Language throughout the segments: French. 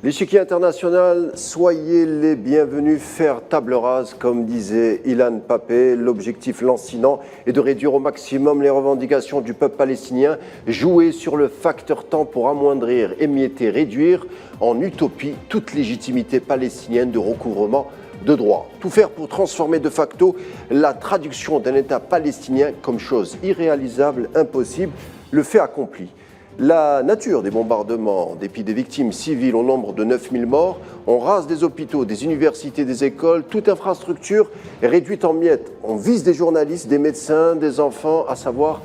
L'échiquier international, soyez les bienvenus, faire table rase, comme disait Ilan Pappé. L'objectif lancinant est de réduire au maximum les revendications du peuple palestinien, jouer sur le facteur temps pour amoindrir, émietter, réduire en utopie toute légitimité palestinienne de recouvrement de droits. Tout faire pour transformer de facto la traduction d'un État palestinien comme chose irréalisable, impossible, le fait accompli. La nature des bombardements, en dépit des victimes civiles au nombre de 9000 morts, on rase des hôpitaux, des universités, des écoles, toute infrastructure est réduite en miettes. On vise des journalistes, des médecins, des enfants, à savoir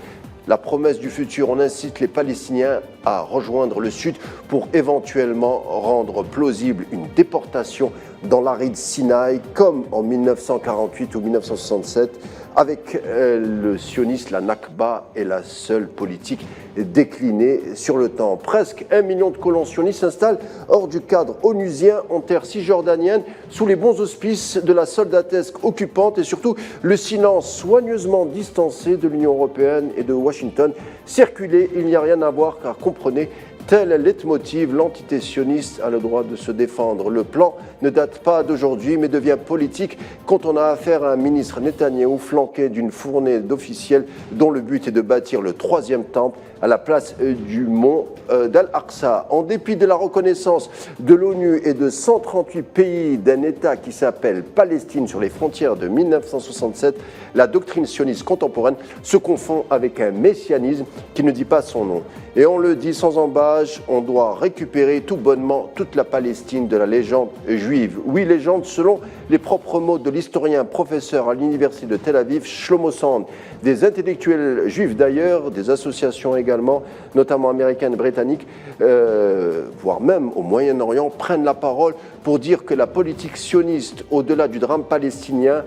la promesse du futur. On incite les Palestiniens à rejoindre le Sud pour éventuellement rendre plausible une déportation dans l'aride Sinaï, comme en 1948 ou 1967. Avec le sioniste, la Nakba est la seule politique déclinée sur le temps. Presque 1 million de colons sionistes s'installent hors du cadre onusien en terre cisjordanienne, sous les bons auspices de la soldatesque occupante et surtout le silence soigneusement distancé de l'Union européenne et de Washington. Circuler, il n'y a rien à voir, car comprenez, tel est le leitmotiv, l'entité sioniste a le droit de se défendre. Le plan ne date pas d'aujourd'hui, mais devient politique quand on a affaire à un ministre Netanyahou flanqué d'une fournée d'officiels dont le but est de bâtir le 3e temple à la place du mont d'Al-Aqsa. En dépit de la reconnaissance de l'ONU et de 138 pays d'un État qui s'appelle Palestine sur les frontières de 1967, la doctrine sioniste contemporaine se confond avec un messianisme qui ne dit pas son nom. Et on le dit sans embâche, on doit récupérer tout bonnement toute la Palestine de la légende juive. Oui, légende selon les propres mots de l'historien professeur à l'université de Tel Aviv, Shlomo Sand. Des intellectuels juifs d'ailleurs, des associations également, notamment américaines et britanniques, voire même au Moyen-Orient, prennent la parole pour dire que la politique sioniste, au-delà du drame palestinien,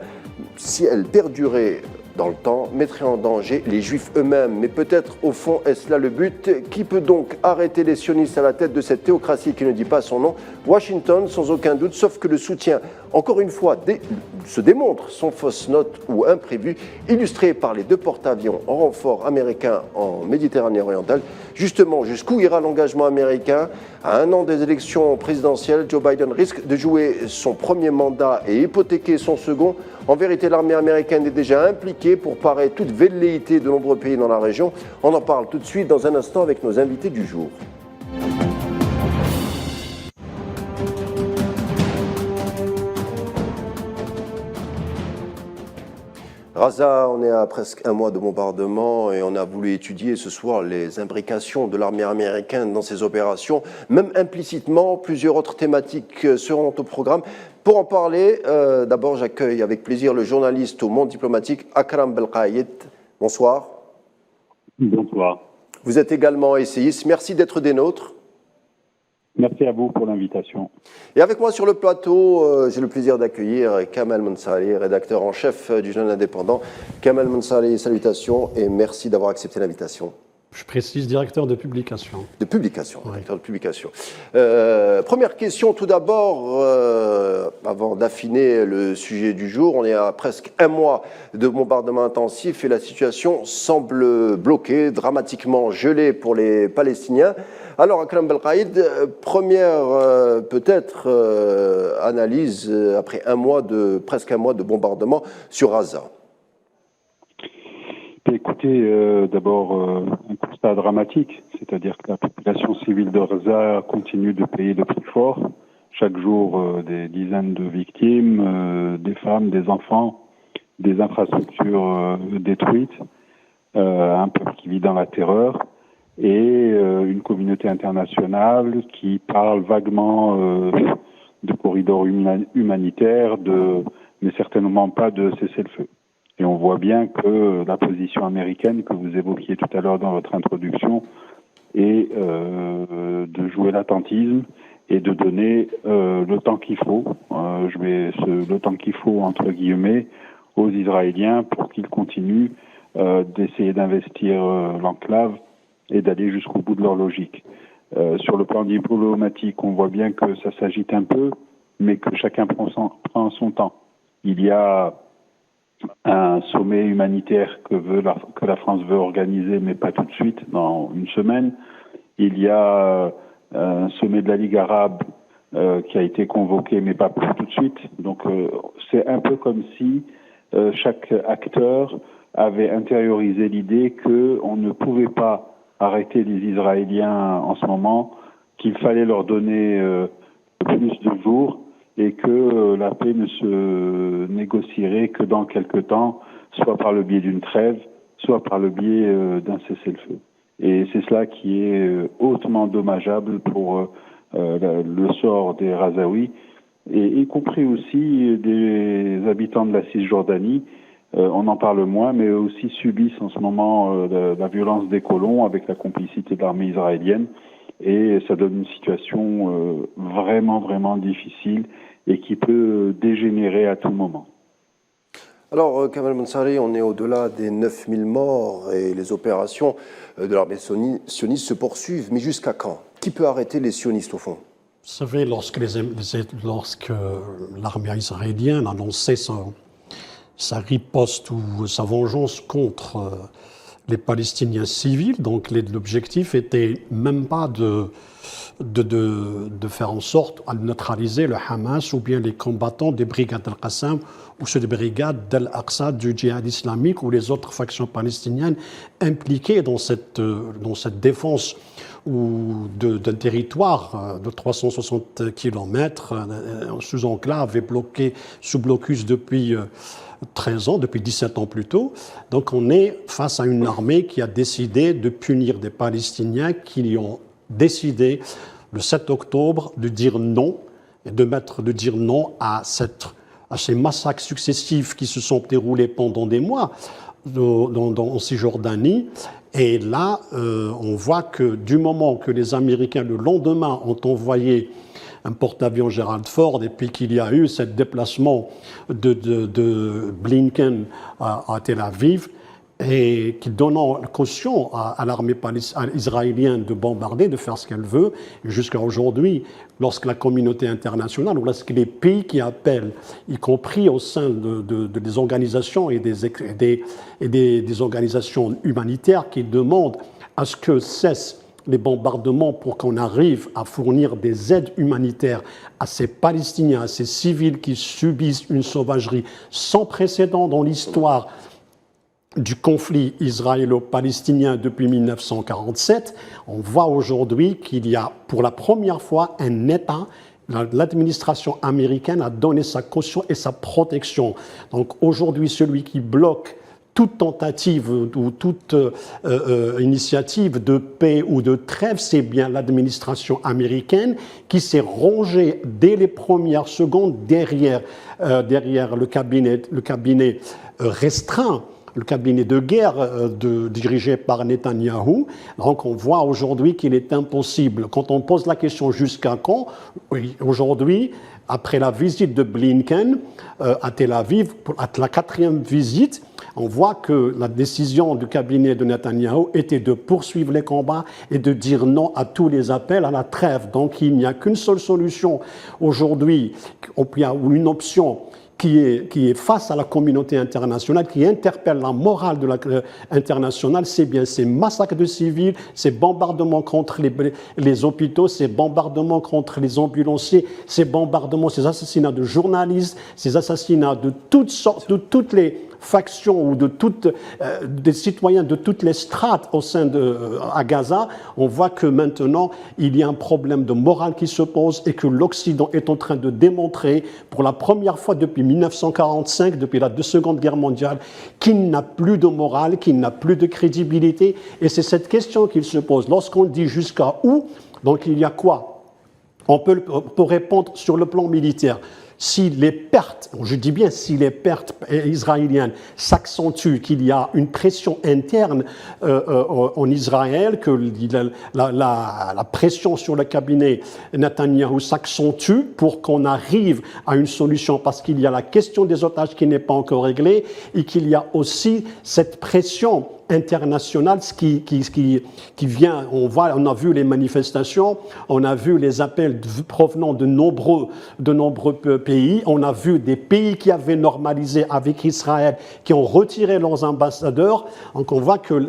si elle perdurait dans le temps, mettrait en danger les Juifs eux-mêmes. Mais peut-être, au fond, est-ce là le but? Qui peut donc arrêter les sionistes à la tête de cette théocratie qui ne dit pas son nom? Washington, sans aucun doute, sauf que le soutien, encore une fois, se démontre sans fausse note ou imprévu, illustré par les 2 porte-avions en renfort américain en Méditerranée orientale. Justement, jusqu'où ira l'engagement américain? À 1 an des élections présidentielles, Joe Biden risque de jouer son premier mandat et hypothéquer son second. En vérité, l'armée américaine est déjà impliquée pour parer toute velléité de nombreux pays dans la région. On en parle tout de suite dans un instant avec nos invités du jour. Raza, on est à presque 1 mois de bombardement et on a voulu étudier ce soir les imbrications de l'armée américaine dans ces opérations. Même implicitement, plusieurs autres thématiques seront au programme. Pour en parler, d'abord j'accueille avec plaisir le journaliste au Monde diplomatique Akram Belqaïd. Bonsoir. Bonsoir. Vous êtes également essayiste. Merci d'être des nôtres. Merci à vous pour l'invitation. Et avec moi sur le plateau, j'ai le plaisir d'accueillir Kamel Mensali, rédacteur en chef du Journal Indépendant. Kamel Mensali, salutations et merci d'avoir accepté l'invitation. Je précise directeur de publication. De publication, oui. Directeur de publication. Première question tout d'abord, avant d'affiner le sujet du jour. On est à presque 1 mois de bombardement intensif et la situation semble bloquée, dramatiquement gelée pour les Palestiniens. Alors, Akram Belqaïd, première peut-être analyse après presque un mois de bombardement sur Gaza. Écoutez, d'abord, un constat dramatique, c'est-à-dire que la population civile de Gaza continue de payer le prix fort. Chaque jour, des dizaines de victimes, des femmes, des enfants, des infrastructures détruites, un peuple qui vit dans la terreur et une communauté internationale qui parle vaguement de corridors humanitaires, mais certainement pas de cessez-le-feu. Et on voit bien que la position américaine que vous évoquiez tout à l'heure dans votre introduction est de jouer l'attentisme et de donner le temps qu'il faut, le temps qu'il faut entre guillemets, aux Israéliens pour qu'ils continuent d'essayer d'investir l'enclave et d'aller jusqu'au bout de leur logique. Sur le plan diplomatique, on voit bien que ça s'agite un peu, mais que chacun prend son temps. Il y a un sommet humanitaire que la France veut organiser, mais pas tout de suite, dans 1 semaine. Il y a un sommet de la Ligue arabe qui a été convoqué, mais pas pour tout de suite. Donc c'est un peu comme si chaque acteur avait intériorisé l'idée qu'on ne pouvait pas arrêter les Israéliens en ce moment, qu'il fallait leur donner plus de jours et que la paix ne se négocierait que dans quelque temps, soit par le biais d'une trêve, soit par le biais d'un cessez-le-feu. Et c'est cela qui est hautement dommageable pour le sort des Razaouis, et y compris aussi des habitants de la Cisjordanie. On en parle moins, mais eux aussi subissent en ce moment la violence des colons avec la complicité de l'armée israélienne, et ça donne une situation vraiment, vraiment difficile et qui peut dégénérer à tout moment. Alors, Kamal Mansari, on est au-delà des 9000 morts et les opérations de l'armée sioniste se poursuivent. Mais jusqu'à quand? Qui peut arrêter les sionistes, au fond? Vous savez, lorsque l'armée israélienne annonçait sa riposte ou sa vengeance contre les Palestiniens civils, donc l'objectif était même pas de faire en sorte de neutraliser le Hamas ou bien les combattants des brigades Al-Qassam ou ceux des brigades d'Al-Aqsa du djihad islamique ou les autres factions palestiniennes impliquées dans cette défense ou d'un territoire de 360 km sous enclave et bloqué sous blocus depuis 13 ans, depuis 17 ans plus tôt. Donc on est face à une armée qui a décidé de punir des Palestiniens qui ont décidé le 7 octobre de dire non et de dire non à ces massacres successifs qui se sont déroulés pendant des mois en Cisjordanie. Et là, on voit que du moment que les Américains, le lendemain, ont envoyé un porte-avions Gerald Ford, et puis qu'il y a eu ce déplacement de Blinken à Tel Aviv, et qui donnant caution à l'armée israélienne de bombarder, de faire ce qu'elle veut, jusqu'à aujourd'hui, lorsque la communauté internationale, ou lorsque les pays qui appellent, y compris au sein des organisations et des organisations humanitaires qui demandent à ce que cessent les bombardements pour qu'on arrive à fournir des aides humanitaires à ces Palestiniens, à ces civils qui subissent une sauvagerie sans précédent dans l'histoire du conflit israélo-palestinien depuis 1947, on voit aujourd'hui qu'il y a pour la première fois un État. L'administration américaine a donné sa caution et sa protection. Donc aujourd'hui, celui qui bloque toute tentative ou toute initiative de paix ou de trêve, c'est bien l'administration américaine qui s'est rangée dès les premières secondes derrière le cabinet restreint, le cabinet de guerre dirigé par Netanyahou. Donc on voit aujourd'hui qu'il est impossible. Quand on pose la question jusqu'à quand, oui, aujourd'hui, après la visite de Blinken à Tel Aviv, à la 4e visite, on voit que la décision du cabinet de Netanyahou était de poursuivre les combats et de dire non à tous les appels à la trêve. Donc il n'y a qu'une seule solution aujourd'hui, ou une option qui est face à la communauté internationale, qui interpelle la morale internationale, c'est bien ces massacres de civils, ces bombardements contre les hôpitaux, ces bombardements contre les ambulanciers, ces bombardements, ces assassinats de journalistes, ces assassinats de toutes sortes, de toutes les factions ou des citoyens de toutes les strates à Gaza. On voit que maintenant, il y a un problème de morale qui se pose et que l'Occident est en train de démontrer pour la première fois depuis 1945, depuis la Seconde Guerre mondiale, qu'il n'a plus de morale, qu'il n'a plus de crédibilité. Et c'est cette question qu'il se pose. Lorsqu'on dit jusqu'à où, donc il y a quoi? On peut répondre sur le plan militaire. Si les pertes, je dis bien si les pertes israéliennes s'accentuent, qu'il y a une pression interne en Israël, que la pression sur le cabinet Netanyahou s'accentue pour qu'on arrive à une solution, parce qu'il y a la question des otages qui n'est pas encore réglée et qu'il y a aussi cette pression internationale qui vient, on a vu les manifestations, on a vu les appels provenant de nombreux pays, on a vu des pays qui avaient normalisé avec Israël, qui ont retiré leurs ambassadeurs. Donc on voit que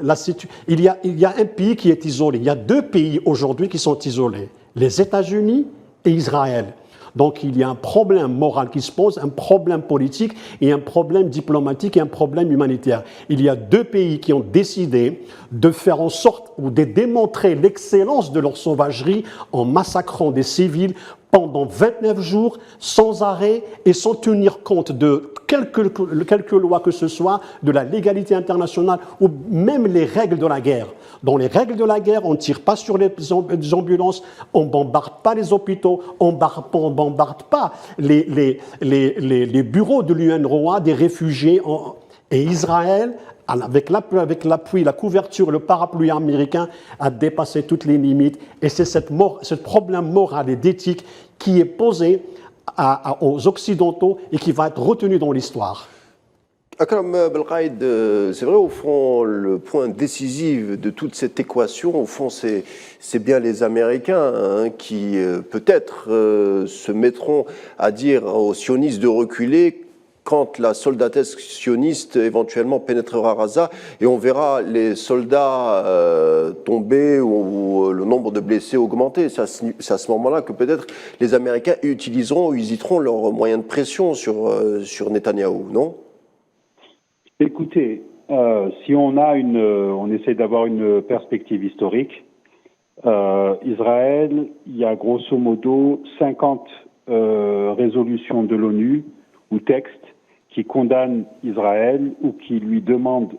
il y a un pays qui est isolé, il y a deux pays aujourd'hui qui sont isolés, les États-Unis et Israël. Donc il y a un problème moral qui se pose, un problème politique et un problème diplomatique et un problème humanitaire. Il y a deux pays qui ont décidé de faire en sorte ou de démontrer l'excellence de leur sauvagerie en massacrant des civils pendant 29 jours, sans arrêt et sans tenir compte de quelque loi que ce soit, de la légalité internationale ou même les règles de la guerre. Dans les règles de la guerre, on ne tire pas sur les ambulances, on ne bombarde pas les hôpitaux, on ne bombarde pas les bureaux de l'UNRWA, des réfugiés. Et Israël, avec l'appui, la couverture, le parapluie américain, a dépassé toutes les limites. Et c'est ce problème moral et d'éthique qui est posé aux Occidentaux et qui va être retenu dans l'histoire. Akram Belkaïd, c'est vrai, au fond, le point décisif de toute cette équation, au fond, c'est bien les Américains qui, peut-être, se mettront à dire aux sionistes de reculer quand la soldatesque sioniste éventuellement pénétrera Gaza et on verra les soldats tomber ou le nombre de blessés augmenter. C'est à ce moment-là que peut-être les Américains utiliseront ou hésiteront leurs moyens de pression sur Netanyahou, non ? Écoutez, si on essaie d'avoir une perspective historique, Israël, il y a grosso modo 50 résolutions de l'ONU ou textes qui condamnent Israël ou qui lui demandent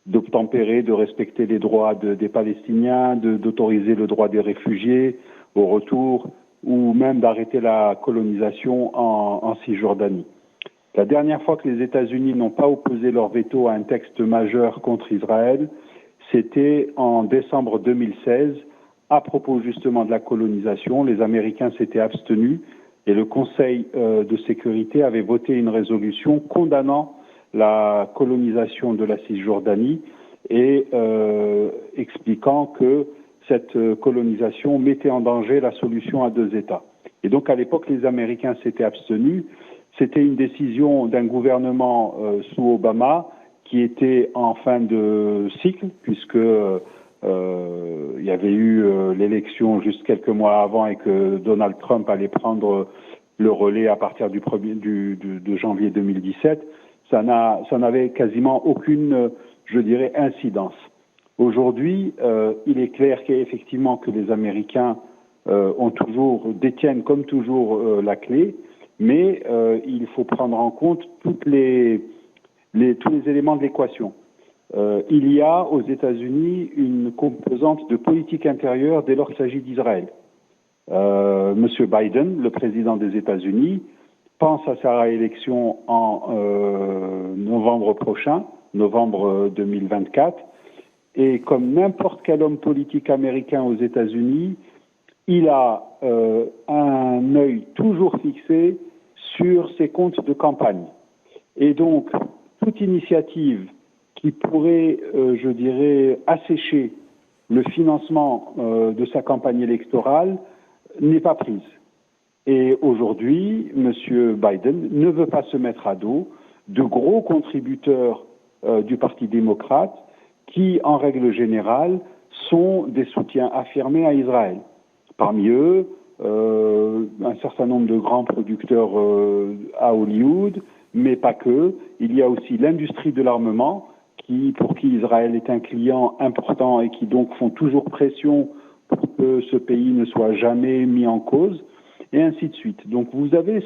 d'obtempérer, de respecter les droits des Palestiniens, d'autoriser le droit des réfugiés au retour ou même d'arrêter la colonisation en Cisjordanie. La dernière fois que les États-Unis n'ont pas opposé leur veto à un texte majeur contre Israël, c'était en décembre 2016, à propos justement de la colonisation. Les Américains s'étaient abstenus et le Conseil de sécurité avait voté une résolution condamnant la colonisation de la Cisjordanie et expliquant que cette colonisation mettait en danger la solution à deux États. Et donc à l'époque, les Américains s'étaient abstenus. C'était une décision d'un gouvernement sous Obama qui était en fin de cycle, puisque il y avait eu l'élection juste quelques mois avant et que Donald Trump allait prendre le relais à partir de janvier 2017. Ça n'avait quasiment aucune, je dirais, incidence. Aujourd'hui, il est clair qu'effectivement que les Américains détiennent comme toujours la clé, mais il faut prendre en compte tous les éléments de l'équation. Il y a aux États-Unis une composante de politique intérieure dès lors qu'il s'agit d'Israël. Monsieur Biden, le président des États-Unis, pense à sa réélection en novembre prochain, novembre 2024, et comme n'importe quel homme politique américain aux États-Unis, il a un œil toujours fixé sur ses comptes de campagne. Et donc, toute initiative qui pourrait, je dirais, assécher le financement de sa campagne électorale n'est pas prise. Et aujourd'hui, M. Biden ne veut pas se mettre à dos de gros contributeurs du Parti démocrate qui, en règle générale, sont des soutiens affirmés à Israël. Parmi eux, un certain nombre de grands producteurs à Hollywood, mais pas que. Il y a aussi l'industrie de l'armement, pour qui Israël est un client important et qui donc font toujours pression pour que ce pays ne soit jamais mis en cause, et ainsi de suite. Donc vous avez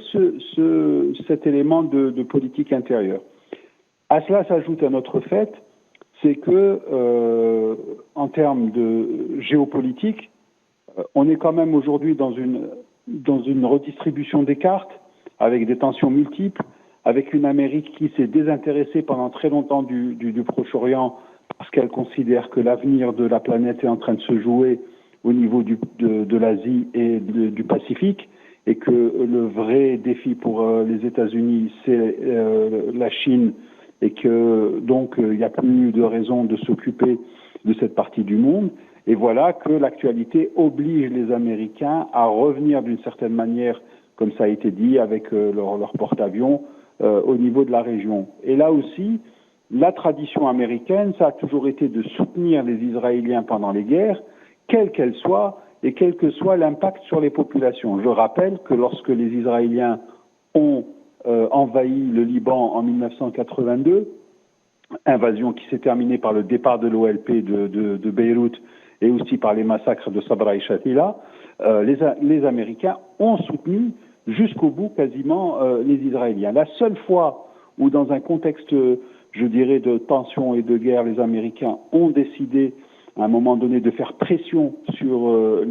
cet élément de politique intérieure. À cela s'ajoute un autre fait, c'est que en termes de géopolitique, on est quand même aujourd'hui dans une redistribution des cartes, avec des tensions multiples, avec une Amérique qui s'est désintéressée pendant très longtemps du Proche-Orient parce qu'elle considère que l'avenir de la planète est en train de se jouer au niveau de l'Asie et du Pacifique, et que le vrai défi pour les États-Unis, c'est la Chine, et que donc il n'y a plus de raison de s'occuper de cette partie du monde. Et voilà que l'actualité oblige les Américains à revenir d'une certaine manière, comme ça a été dit, avec leur porte-avions au niveau de la région. Et là aussi, la tradition américaine, ça a toujours été de soutenir les Israéliens pendant les guerres, quelles qu'elles soient, et quel que soit l'impact sur les populations. Je rappelle que lorsque les Israéliens ont envahi le Liban en 1982, invasion qui s'est terminée par le départ de l'OLP de Beyrouth et aussi par les massacres de Sabra et Shatila, les Américains ont soutenu jusqu'au bout quasiment les Israéliens. La seule fois où dans un contexte, je dirais, de tension et de guerre, les Américains ont décidé à un moment donné de faire pression sur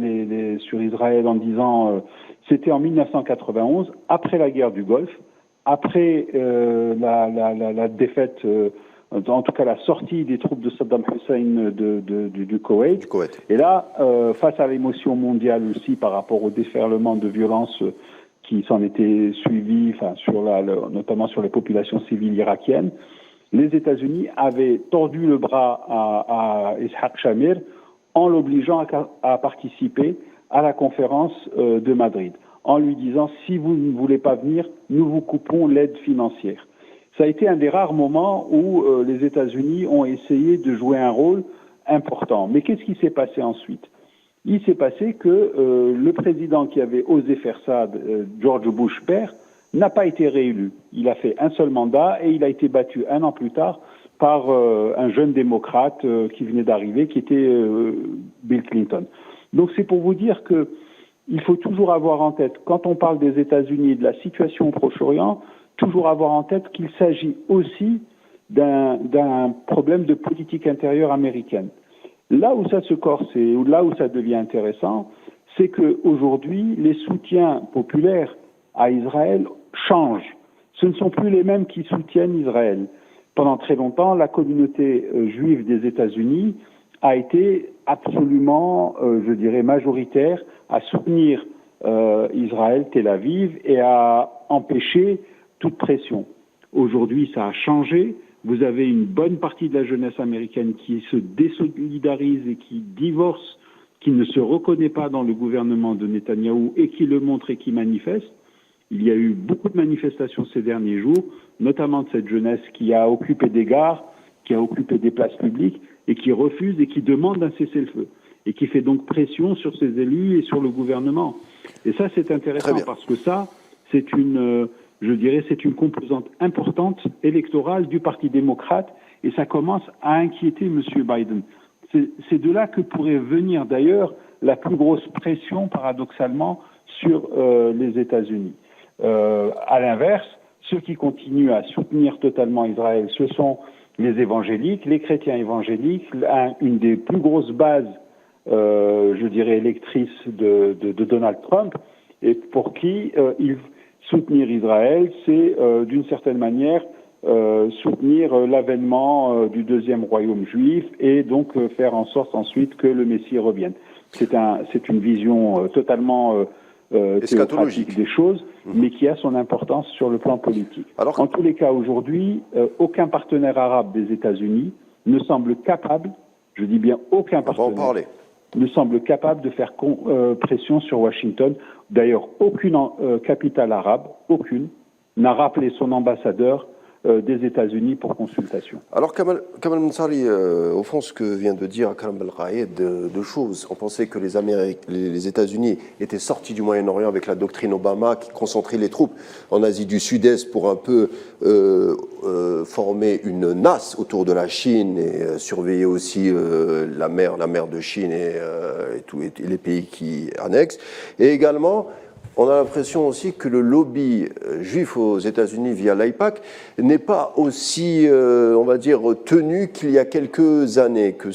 Israël en disant c'était en 1991, après la guerre du Golfe, après la défaite, en tout cas la sortie des troupes de Saddam Hussein du Koweït. Et là, face à l'émotion mondiale aussi par rapport au déferlement de violence qui s'en était suivi, notamment sur les populations civiles irakiennes, les États-Unis avaient tordu le bras à Ishaq Shamir en l'obligeant à participer à la conférence de Madrid, en lui disant « si vous ne voulez pas venir, nous vous coupons l'aide financière ». Ça a été un des rares moments où les États-Unis ont essayé de jouer un rôle important. Mais qu'est-ce qui s'est passé ensuite ? Il s'est passé que le président qui avait osé faire ça, George Bush père, n'a pas été réélu. Il a fait un seul mandat et il a été battu un an plus tard par un jeune démocrate qui venait d'arriver, qui était Bill Clinton. Donc c'est pour vous dire que il faut toujours avoir en tête, quand on parle des États-Unis et de la situation au Proche-Orient, toujours avoir en tête qu'il s'agit aussi d'un problème de politique intérieure américaine. Là où ça se corse et là où ça devient intéressant, c'est qu'aujourd'hui, les soutiens populaires à Israël changent. Ce ne sont plus les mêmes qui soutiennent Israël. Pendant très longtemps, la communauté juive des États-Unis a été absolument, je dirais, majoritaire à soutenir Israël, Tel Aviv, et à empêcher toute pression. Aujourd'hui, ça a changé. Vous avez une bonne partie de la jeunesse américaine qui se désolidarise et qui divorce, qui ne se reconnaît pas dans le gouvernement de Netanyahou et qui le montre et qui manifeste. Il y a eu beaucoup de manifestations ces derniers jours, notamment de cette jeunesse qui a occupé des gares, qui a occupé des places publiques et qui refuse et qui demande un cessez-le-feu et qui fait donc pression sur ses élus et sur le gouvernement. Et ça, c'est intéressant parce que ça, c'est une composante importante électorale du Parti démocrate et ça commence à inquiéter M. Biden. C'est de là que pourrait venir d'ailleurs la plus grosse pression, paradoxalement, sur les États-Unis. À l'inverse, ceux qui continuent à soutenir totalement Israël, ce sont les évangéliques, les chrétiens évangéliques, une des plus grosses bases, je dirais, électrices de Donald Trump, et pour qui soutenir Israël, c'est d'une certaine manière soutenir l'avènement du deuxième royaume juif et donc faire en sorte ensuite que le Messie revienne. C'est une vision totalement théocratique des choses, mais qui a son importance sur le plan politique. Alors, en tous les cas, aujourd'hui, aucun partenaire arabe des États-Unis ne semble capable, je dis bien aucun partenaire, ne semble capable de faire pression sur Washington. D'ailleurs, aucune capitale arabe, aucune, n'a rappelé son ambassadeur des États-Unis pour consultation. Alors, Kamal Mensari, au fond, ce que vient de dire Karam Belraïd, deux choses. On pensait que les États-Unis étaient sortis du Moyen-Orient avec la doctrine Obama qui concentrait les troupes en Asie du Sud-Est pour un peu former une nasse autour de la Chine et surveiller aussi la mer de Chine et les pays qui annexent. Et également, on a l'impression aussi que le lobby juif aux États-Unis via l'AIPAC n'est pas aussi, on va dire, tenu qu'il y a quelques années, que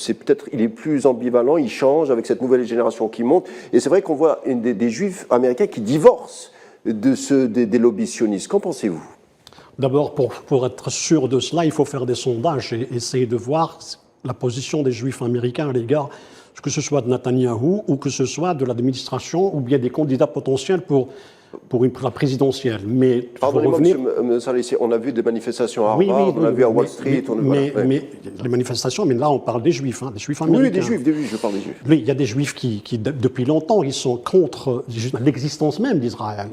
il est plus ambivalent, il change avec cette nouvelle génération qui monte. Et c'est vrai qu'on voit des juifs américains qui divorcent des lobbies sionistes. Qu'en pensez-vous ? D'abord, pour être sûr de cela, il faut faire des sondages et essayer de voir la position des juifs américains à l'égard, que ce soit de Netanyahou ou que ce soit de l'administration ou bien des candidats potentiels pour la présidentielle. Mais pardonnez-moi, M. Salissi, on a vu des manifestations à Harvard, on a vu à Wall Street. Mais les manifestations, mais là on parle des juifs américains. Oui, des juifs, je parle des juifs. Oui, il y a des juifs qui depuis longtemps, ils sont contre l'existence même d'Israël.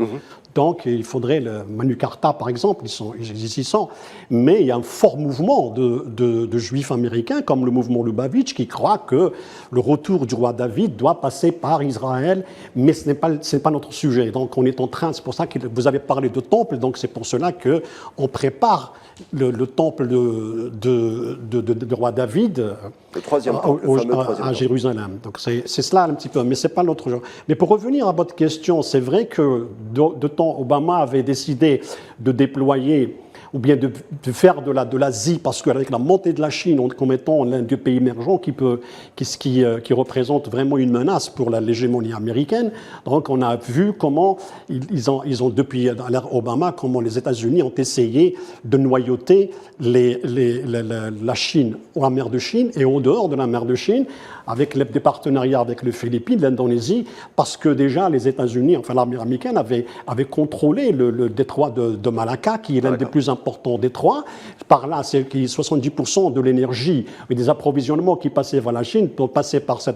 Donc, il faudrait le Manu Carta, par exemple, ils y sont. Mais il y a un fort mouvement de juifs américains, comme le mouvement Lubavitch, qui croit que le retour du roi David doit passer par Israël, mais ce n'est pas notre sujet. Donc, on est en train, c'est pour ça que vous avez parlé de temple, donc c'est pour cela qu'on prépare le temple de roi David le troisième temple, le fameux troisième à Jérusalem. Donc, c'est cela un petit peu, mais ce n'est pas notre genre. Mais pour revenir à votre question, c'est vrai que de temps, Obama avait décidé de déployer ou bien de faire de l'Asie, parce qu'avec la montée de la Chine comme étant l'un des pays émergents qui représente vraiment une menace pour l'hégémonie américaine, donc on a vu comment ils ont depuis l'ère Obama, comment les États-Unis ont essayé de noyauter la Chine, la mer de Chine et au dehors de la mer de Chine, avec des partenariats avec les Philippines, l'Indonésie, parce que déjà les États-Unis, enfin l'armée américaine avait contrôlé le détroit de Malacca, qui est l'un des plus importants détroits. Par là, c'est que 70% de l'énergie et des approvisionnements qui passaient vers la Chine passaient par ce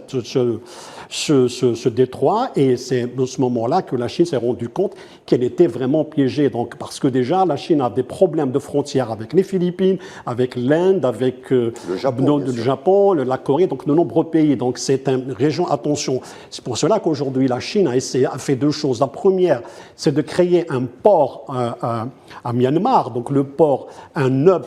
détroit, et c'est à ce moment-là que la Chine s'est rendue compte qu'elle était vraiment piégée. Donc, parce que déjà, la Chine a des problèmes de frontières avec les Philippines, avec l'Inde, avec le Japon, la Corée, donc de nombreux pays. Donc c'est une région, attention. C'est pour cela qu'aujourd'hui la Chine a fait deux choses. La première, c'est de créer un port à Myanmar. Donc le port, un hub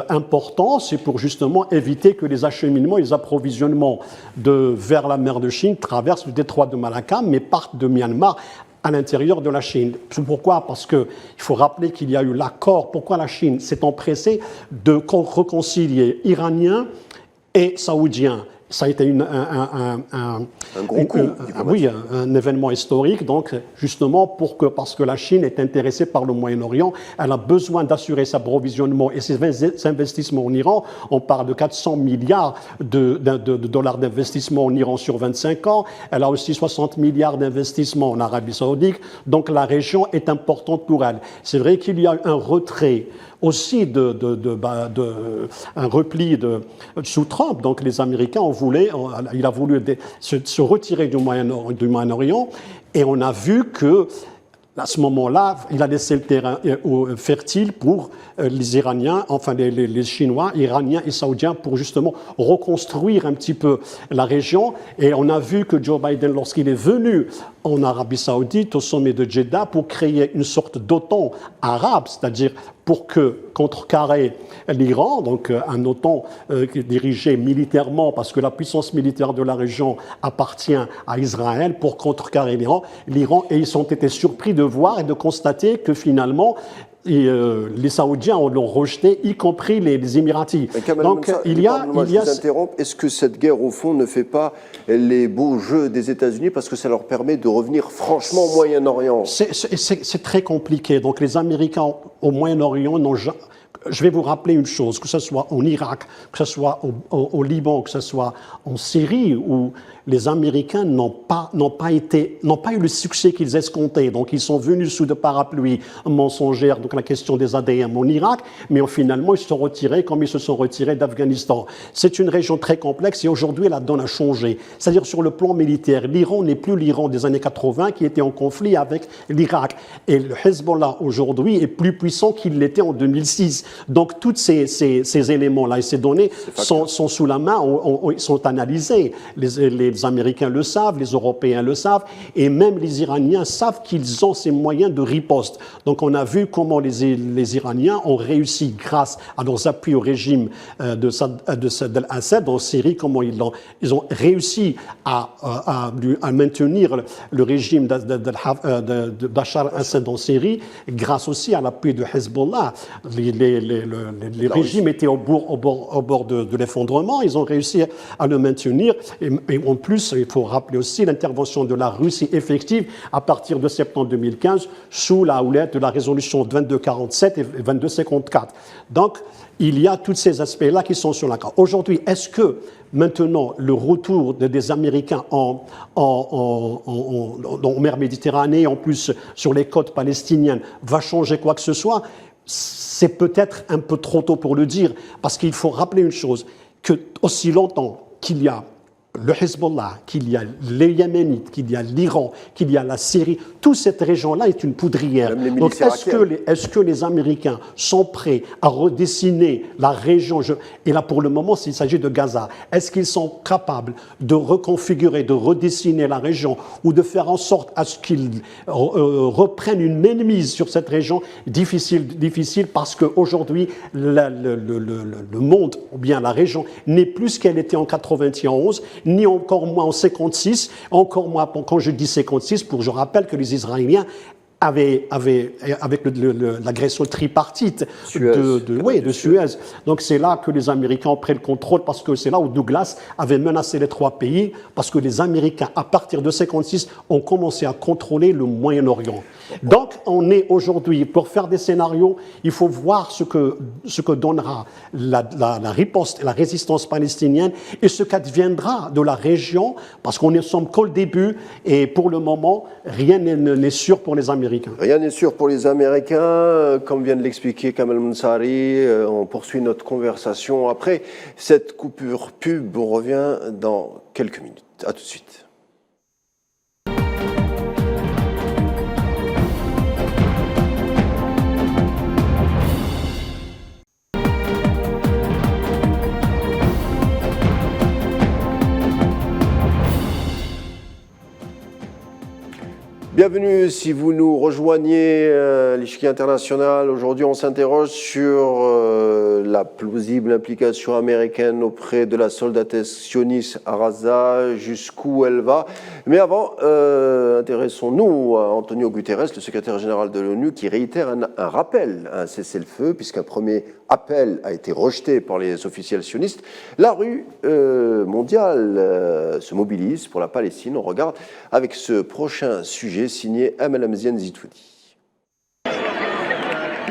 important, c'est pour justement éviter que les acheminements et les approvisionnements vers la mer de Chine traversent le détroit de Malacca, mais partent de Myanmar à l'intérieur de la Chine. Pourquoi? Parce qu'il faut rappeler qu'il y a eu l'accord. Pourquoi la Chine s'est empressée de réconcilier Iraniens et Saoudiens? Ça a été un événement historique, donc justement parce que la Chine est intéressée par le Moyen-Orient, elle a besoin d'assurer son approvisionnement et ses investissements en Iran. On parle de 400 milliards de dollars d'investissement en Iran sur 25 ans. Elle a aussi 60 milliards d'investissements en Arabie Saoudite. Donc la région est importante pour elle. C'est vrai qu'il y a eu un retrait aussi un repli sous Trump. Donc les Américains il a voulu se retirer du Moyen-Orient, et on a vu que à ce moment-là, il a laissé le terrain fertile pour les Iraniens, enfin les Chinois, Iraniens et Saoudiens, pour justement reconstruire un petit peu la région. Et on a vu que Joe Biden, lorsqu'il est venu en Arabie Saoudite, au sommet de Jeddah, pour créer une sorte d'OTAN arabe, c'est-à-dire pour contrecarrer l'Iran, donc un OTAN dirigé militairement, parce que la puissance militaire de la région appartient à Israël, pour contrecarrer l'Iran, et ils ont été surpris de voir et de constater que finalement, les Saoudiens l'ont rejeté, y compris les Émiratis. Donc, est-ce que cette guerre, au fond, ne fait pas les beaux jeux des États-Unis, parce que ça leur permet de revenir franchement au Moyen-Orient? C'est très compliqué. Donc, les Américains au Moyen-Orient n'ont jamais... Je vais vous rappeler une chose, que ce soit en Irak, que ce soit au Liban, que ce soit en Syrie, où les Américains n'ont pas eu le succès qu'ils escomptaient. Donc ils sont venus sous des parapluies mensongères, donc la question des ADM en Irak, mais finalement ils se sont retirés comme ils se sont retirés d'Afghanistan. C'est une région très complexe, et aujourd'hui la donne a changé. C'est-à-dire sur le plan militaire, l'Iran n'est plus l'Iran des années 80 qui était en conflit avec l'Irak. Et le Hezbollah aujourd'hui est plus puissant qu'il l'était en 2006. Donc tous ces éléments-là et ces données sont sous la main, sont analysés. Les Américains le savent, les Européens le savent, et même les Iraniens savent qu'ils ont ces moyens de riposte. Donc on a vu comment les Iraniens ont réussi, grâce à leurs appuis au régime d'Al-Assad en Syrie, comment ils ont réussi à maintenir le régime de Bachar al-Assad en Syrie, grâce aussi à l'appui de Hezbollah. Les régimes étaient au bord de l'effondrement, ils ont réussi à le maintenir, et en plus, il faut rappeler aussi l'intervention de la Russie effective à partir de septembre 2015 sous la houlette de la résolution 2247 et 2254. Donc, il y a tous ces aspects-là qui sont sur la carte. Aujourd'hui, est-ce que maintenant le retour des Américains en mer Méditerranée, en plus sur les côtes palestiniennes, va changer quoi que ce soit? C'est peut-être un peu trop tôt pour le dire, parce qu'il faut rappeler une chose, que aussi longtemps qu'il y a le Hezbollah, qu'il y a les Yéménites, qu'il y a l'Iran, qu'il y a la Syrie, toute cette région-là est une poudrière. Donc est-ce que les Américains sont prêts à redessiner la région, et là pour le moment s'il s'agit de Gaza, est-ce qu'ils sont capables de reconfigurer, de redessiner la région ou de faire en sorte à ce qu'ils reprennent une mainmise sur cette région? Difficile parce qu'aujourd'hui le monde, ou bien la région, n'est plus ce qu'elle était en 91, ni encore moins en 56, encore moins quand je dis 56, je rappelle que les Israéliens avec l'agression tripartite de Suez. Donc c'est là que les Américains ont pris le contrôle, parce que c'est là où Douglas avait menacé les trois pays, parce que les Américains, à partir de 56, ont commencé à contrôler le Moyen-Orient. Donc on est aujourd'hui, pour faire des scénarios, il faut voir ce que donnera la riposte et la résistance palestinienne et ce qu'adviendra de la région, parce qu'on ne sommes qu'au début et pour le moment, rien n'est sûr pour les Américains. Rien n'est sûr pour les Américains. Comme vient de l'expliquer Kamal Mounsari, on poursuit notre conversation après cette coupure pub. On revient dans quelques minutes. À tout de suite. Bienvenue si vous nous rejoignez, l'Échiquier International. Aujourd'hui, on s'interroge sur la plausible implication américaine auprès de la soldatesque sioniste à Gaza, jusqu'où elle va. Mais avant, intéressons-nous à Antonio Guterres, le secrétaire général de l'ONU, qui réitère un rappel à un cessez-le-feu, puisqu'un premier appel a été rejeté par les officiels sionistes. La rue mondiale se mobilise pour la Palestine. On regarde avec ce prochain sujet signé Amel Mziane Zitouni.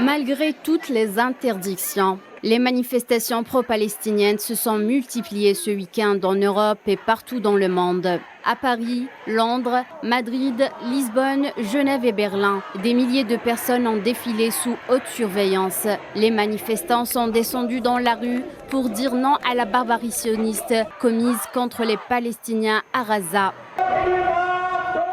Malgré toutes les interdictions, les manifestations pro-palestiniennes se sont multipliées ce week-end en Europe et partout dans le monde. À Paris, Londres, Madrid, Lisbonne, Genève et Berlin, des milliers de personnes ont défilé sous haute surveillance. Les manifestants sont descendus dans la rue pour dire non à la barbarie sioniste commise contre les Palestiniens à Gaza.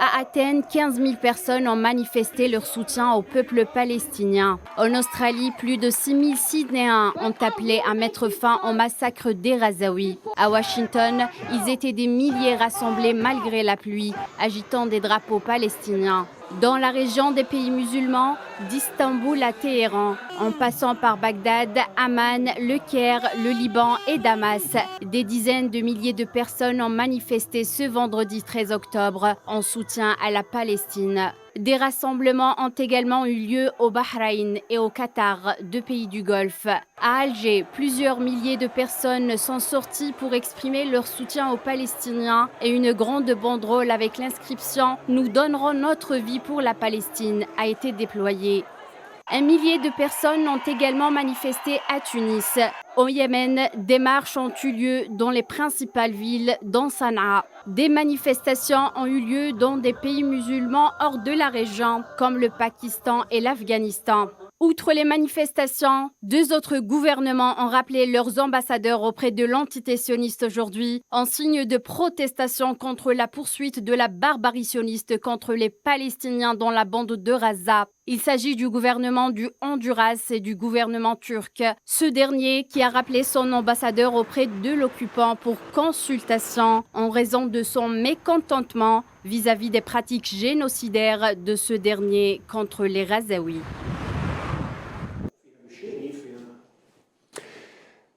À Athènes, 15 000 personnes ont manifesté leur soutien au peuple palestinien. En Australie, plus de 6 000 Sydnéens ont appelé à mettre fin au massacre des Gazaouis. À Washington, ils étaient des milliers rassemblés malgré la pluie, agitant des drapeaux palestiniens. Dans la région des pays musulmans, d'Istanbul à Téhéran, en passant par Bagdad, Amman, Le Caire, le Liban et Damas, des dizaines de milliers de personnes ont manifesté ce vendredi 13 octobre en soutien à la Palestine. Des rassemblements ont également eu lieu au Bahreïn et au Qatar, deux pays du Golfe. À Alger, plusieurs milliers de personnes sont sorties pour exprimer leur soutien aux Palestiniens et une grande banderole avec l'inscription « Nous donnerons notre vie pour la Palestine » a été déployée. Un millier de personnes ont également manifesté à Tunis. Au Yémen, des marches ont eu lieu dans les principales villes, dont Sanaa. Des manifestations ont eu lieu dans des pays musulmans hors de la région, comme le Pakistan et l'Afghanistan. Outre les manifestations, deux autres gouvernements ont rappelé leurs ambassadeurs auprès de l'entité sioniste aujourd'hui, en signe de protestation contre la poursuite de la barbarie sioniste contre les Palestiniens dans la bande de Gaza. Il s'agit du gouvernement du Honduras et du gouvernement turc. Ce dernier qui a rappelé son ambassadeur auprès de l'occupant pour consultation en raison de son mécontentement vis-à-vis des pratiques génocidaires de ce dernier contre les Gazaouis.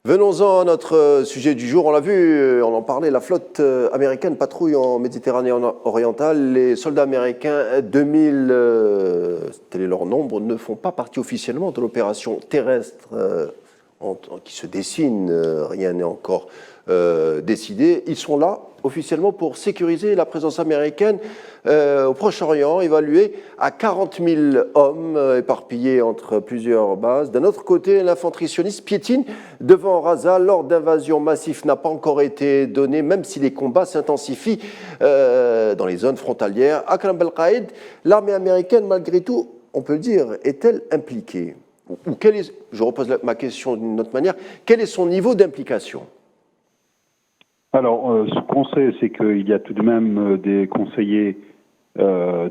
Venons-en à notre sujet du jour. On l'a vu, on en parlait, la flotte américaine patrouille en Méditerranée orientale. Les soldats américains, 2000, tel est leur nombre, ne font pas partie officiellement de l'opération terrestre qui se dessine. Rien n'est encore décidé. Ils sont là officiellement pour sécuriser la présence américaine au Proche-Orient, évaluée à 40 000 hommes éparpillés entre plusieurs bases. D'un autre côté, l'infanterie sioniste piétine devant Gaza. L'ordre d'invasion massif n'a pas encore été donné, même si les combats s'intensifient dans les zones frontalières. Akram Belkaïd, l'armée américaine, malgré tout, on peut le dire, est-elle impliquée ? Ou quel est, je repose ma question d'une autre manière, quel est son niveau d'implication ? Alors, ce qu'on sait, c'est qu'il y a tout de même des conseillers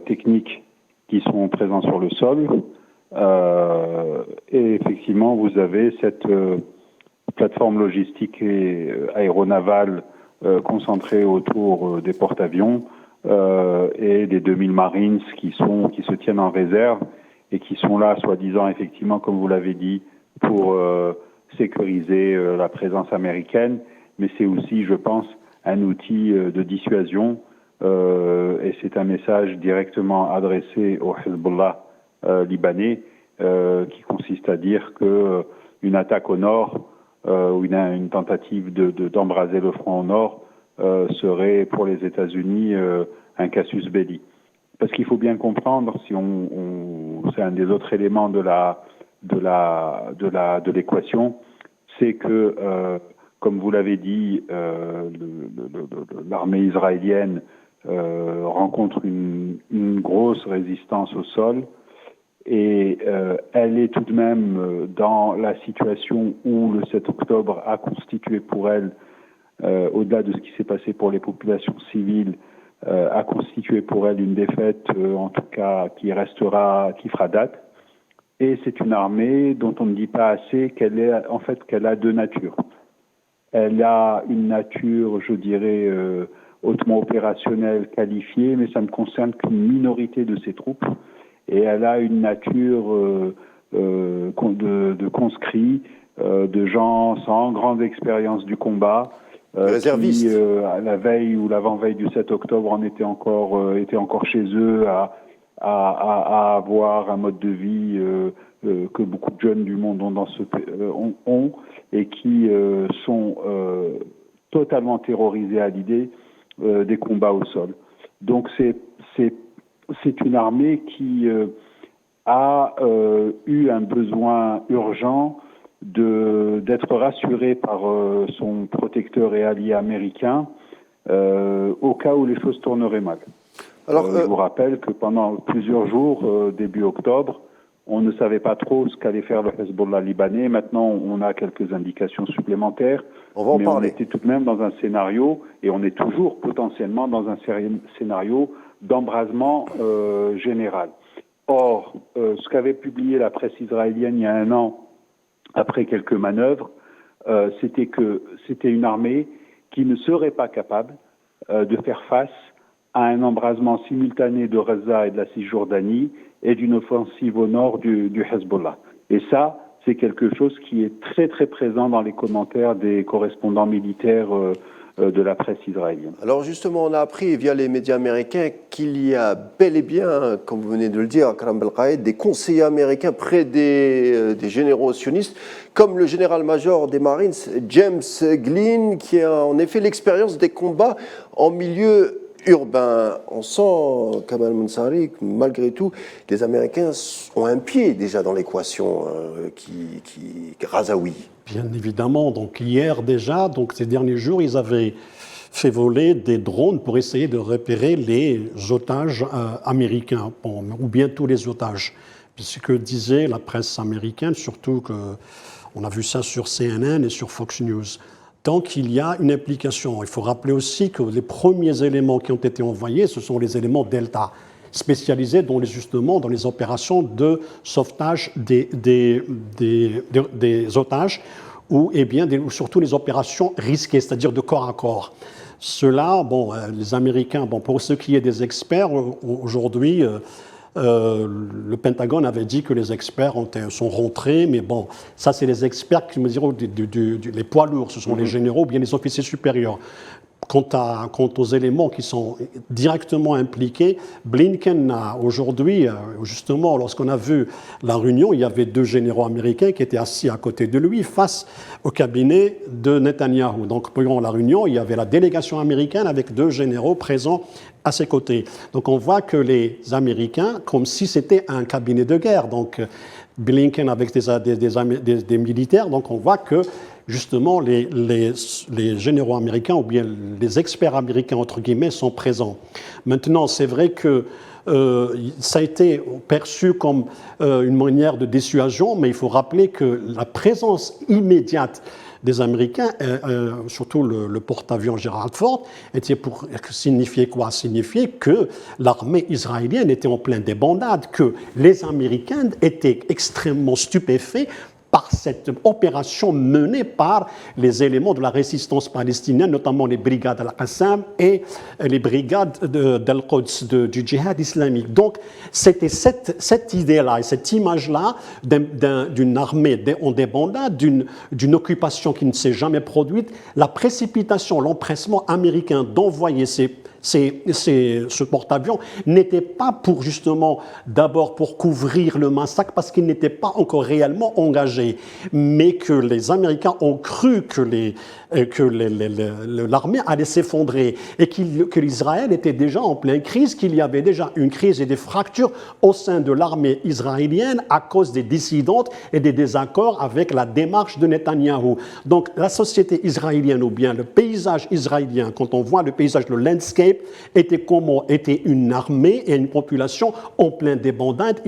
techniques qui sont présents sur le sol. Et effectivement, vous avez cette plateforme logistique et aéronavale concentrée autour des porte-avions et des 2000 Marines qui se tiennent en réserve et qui sont là, soi-disant, effectivement, comme vous l'avez dit, pour sécuriser la présence américaine. Mais c'est aussi, je pense, un outil de dissuasion et c'est un message directement adressé au Hezbollah libanais qui consiste à dire que une attaque au nord ou une tentative d'embraser le front au nord serait pour les États-Unis un casus belli. Parce qu'il faut bien comprendre, si c'est un des autres éléments de l'équation, c'est que comme vous l'avez dit, l'armée israélienne rencontre une grosse résistance au sol et elle est tout de même dans la situation où le 7 octobre a constitué pour elle, au-delà de ce qui s'est passé pour les populations civiles, a constitué pour elle une défaite, en tout cas qui fera date. Et c'est une armée dont on ne dit pas assez qu'elle a deux natures. Elle a une nature, je dirais, hautement opérationnelle, qualifiée, mais ça ne concerne qu'une minorité de ses troupes. Et elle a une nature de conscrits, de gens sans grande expérience du combat, qui, à la veille ou l'avant-veille du 7 octobre, étaient encore chez eux à avoir un mode de vie que beaucoup de jeunes du monde ont et qui sont totalement terrorisés à l'idée des combats au sol. Donc c'est une armée qui a eu un besoin urgent d'être rassurée par son protecteur et allié américain au cas où les choses tourneraient mal. Alors, je vous rappelle que pendant plusieurs jours, début octobre, on ne savait pas trop ce qu'allait faire le Hezbollah libanais. Maintenant, on a quelques indications supplémentaires. On va en parler. On était tout de même dans un scénario, et on est toujours potentiellement dans un scénario d'embrasement général. Or, ce qu'avait publié la presse israélienne il y a un an, après quelques manœuvres, c'était que c'était une armée qui ne serait pas capable de faire face à un embrasement simultané de Gaza et de la Cisjordanie et d'une offensive au nord du Hezbollah. Et ça, c'est quelque chose qui est très très présent dans les commentaires des correspondants militaires de la presse israélienne. Alors justement, on a appris via les médias américains qu'il y a bel et bien, comme vous venez de le dire, Akram Belgaïd, des conseillers américains près des généraux sionistes, comme le général-major des Marines, James Glynn, qui a en effet l'expérience des combats en milieu urbain. On sent, Kamal Mounsari, que malgré tout, les Américains ont un pied déjà dans l'équation Razaoui. Bien évidemment. Donc hier déjà, donc ces derniers jours, ils avaient fait voler des drones pour essayer de repérer les otages américains, ou bien tous les otages. Ce que disait la presse américaine, surtout qu'on a vu ça sur CNN et sur Fox News. Donc il y a une implication. Il faut rappeler aussi que les premiers éléments qui ont été envoyés, ce sont les éléments Delta, spécialisés justement dans les opérations de sauvetage des otages ou surtout les opérations risquées, c'est-à-dire de corps à corps. Cela, les Américains, pour ce qui est des experts, aujourd'hui, le Pentagone avait dit que les experts sont rentrés, mais ça c'est les experts qui me diront les poids lourds, ce sont les généraux ou bien les officiers supérieurs. Quant aux éléments qui sont directement impliqués, Blinken a aujourd'hui, justement, lorsqu'on a vu la réunion, il y avait deux généraux américains qui étaient assis à côté de lui face au cabinet de Netanyahou. Donc, pendant la réunion, il y avait la délégation américaine avec deux généraux présents à ses côtés. Donc, on voit que les Américains, comme si c'était un cabinet de guerre, donc Blinken avec des militaires, donc on voit que justement, les généraux américains ou bien les experts américains, entre guillemets, sont présents. Maintenant, c'est vrai que ça a été perçu comme une manière de dissuasion, mais il faut rappeler que la présence immédiate des Américains, surtout le porte-avions Gerald Ford, était pour signifier quoi? Signifier que l'armée israélienne était en pleine débandade, que les Américains étaient extrêmement stupéfaits par cette opération menée par les éléments de la résistance palestinienne, notamment les brigades Al-Qassam et les brigades d'Al-Quds du djihad islamique. Donc, c'était cette idée-là et cette image-là d'une armée en débandade, d'une occupation qui ne s'est jamais produite, la précipitation, l'empressement américain d'envoyer ce porte-avions n'était pas pour justement, d'abord pour couvrir le massacre, parce qu'il n'était pas encore réellement engagé, mais que les Américains ont cru que l'armée allait s'effondrer et que l'Israël était déjà en pleine crise, qu'il y avait déjà une crise et des fractures au sein de l'armée israélienne à cause des dissidentes et des désaccords avec la démarche de Netanyahou. Donc la société israélienne ou bien le paysage israélien, quand on voit le paysage, le landscape, était une armée et une population en plein débandade,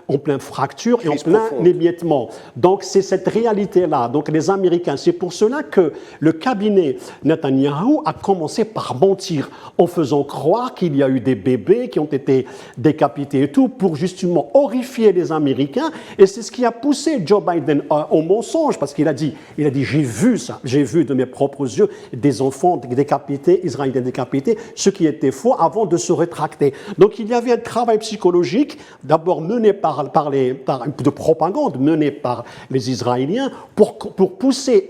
en pleine fracture et en plein émiettement. Donc c'est cette réalité-là. Donc les Américains, c'est pour cela que le cabinet Netanyahou a commencé par mentir en faisant croire qu'il y a eu des bébés qui ont été décapités et tout pour justement horrifier les Américains. Et c'est ce qui a poussé Joe Biden au mensonge, parce qu'il a dit j'ai vu ça, j'ai vu de mes propres yeux des enfants décapités, Israéliens décapités, ce qui était faux avant de se rétracter. Donc il y avait un travail psychologique, d'abord mené de propagande mené par les Israéliens pour pousser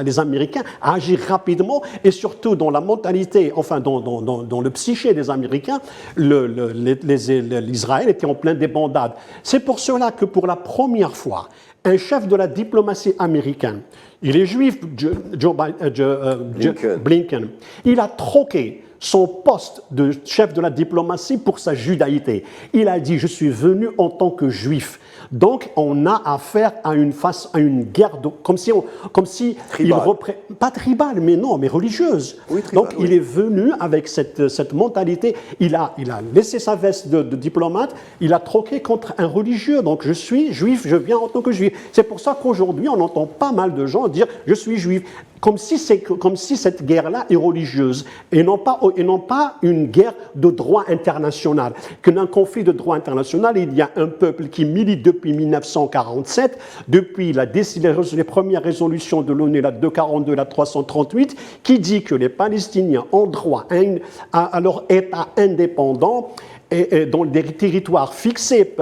les Américains à agir rapidement et surtout dans la mentalité, enfin dans le psyché des Américains, l'Israël était en pleine débandade. C'est pour cela que pour la première fois, un chef de la diplomatie américaine, il est juif, Blinken, il a troqué son poste de chef de la diplomatie pour sa judaïté. Il a dit « Je suis venu en tant que juif ». Donc, on a affaire à une guerre, comme si pas tribale, mais non, mais religieuse. Oui, tribal, donc, il est venu avec cette mentalité. Il a laissé sa veste de diplomate, il a troqué contre un religieux. Donc, je suis juif, je viens en tant que juif. C'est pour ça qu'aujourd'hui, on entend pas mal de gens dire « Je suis juif ». Comme si cette guerre-là est religieuse et non pas une guerre de droit international. Que dans un conflit de droit international, il y a un peuple qui milite depuis 1947, depuis les premières résolutions de l'ONU, la 242, la 338, qui dit que les Palestiniens ont droit à leur État indépendant et dans des territoires fixés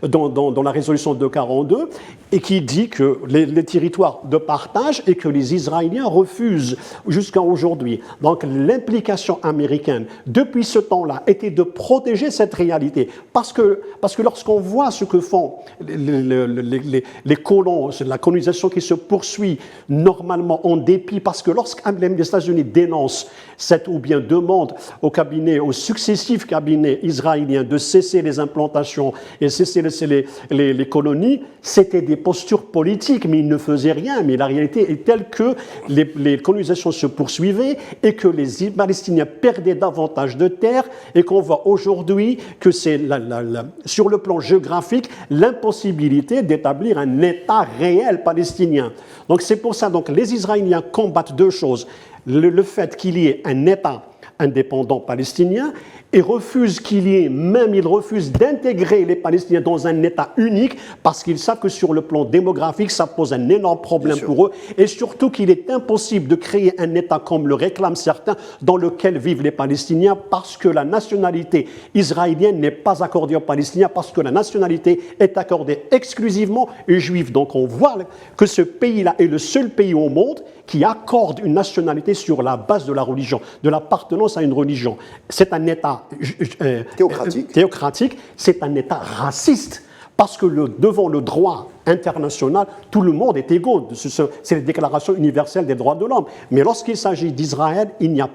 dans la résolution 242, et qui dit que les territoires de partage et que les Israéliens refusent jusqu'à aujourd'hui. Donc l'implication américaine depuis ce temps-là était de protéger cette réalité, parce que lorsqu'on voit ce que font les colons, la colonisation qui se poursuit normalement en dépit, parce que lorsque les États-Unis dénoncent ou bien demandent aux successifs cabinets israéliens de cesser les implantations et cesser les colonies, c'était des postures politiques, mais ils ne faisaient rien. Mais la réalité est telle que les colonisations se poursuivaient et que les Palestiniens perdaient davantage de terres, et qu'on voit aujourd'hui que c'est sur le plan géographique l'impossibilité d'établir un État réel palestinien. Donc c'est pour ça que les Israéliens combattent deux choses. Le fait qu'il y ait un État indépendant palestinien, et ils refusent d'intégrer les Palestiniens dans un État unique, parce qu'ils savent que sur le plan démographique, ça pose un énorme problème pour eux, et surtout qu'il est impossible de créer un État comme le réclament certains, dans lequel vivent les Palestiniens, parce que la nationalité israélienne n'est pas accordée aux Palestiniens, parce que la nationalité est accordée exclusivement aux Juifs. Donc on voit que ce pays-là est le seul pays au monde qui accorde une nationalité sur la base de la religion, de l'appartenance à une religion. C'est un État théocratique, c'est un État raciste, parce que devant le droit international, tout le monde est égaux. C'est la Déclaration universelle des droits de l'homme. Mais lorsqu'il s'agit d'Israël,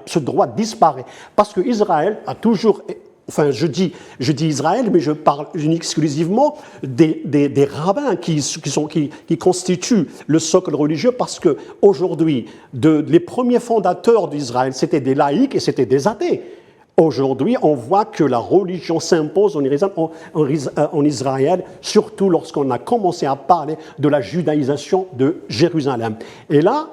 ce droit disparaît. Parce que Israël a toujours... Enfin, je dis Israël, mais je parle exclusivement des rabbins qui constituent le socle religieux, parce que aujourd'hui, les premiers fondateurs d'Israël, c'était des laïcs et c'était des athées. Aujourd'hui, on voit que la religion s'impose en Israël, surtout lorsqu'on a commencé à parler de la judaïsation de Jérusalem. Et là,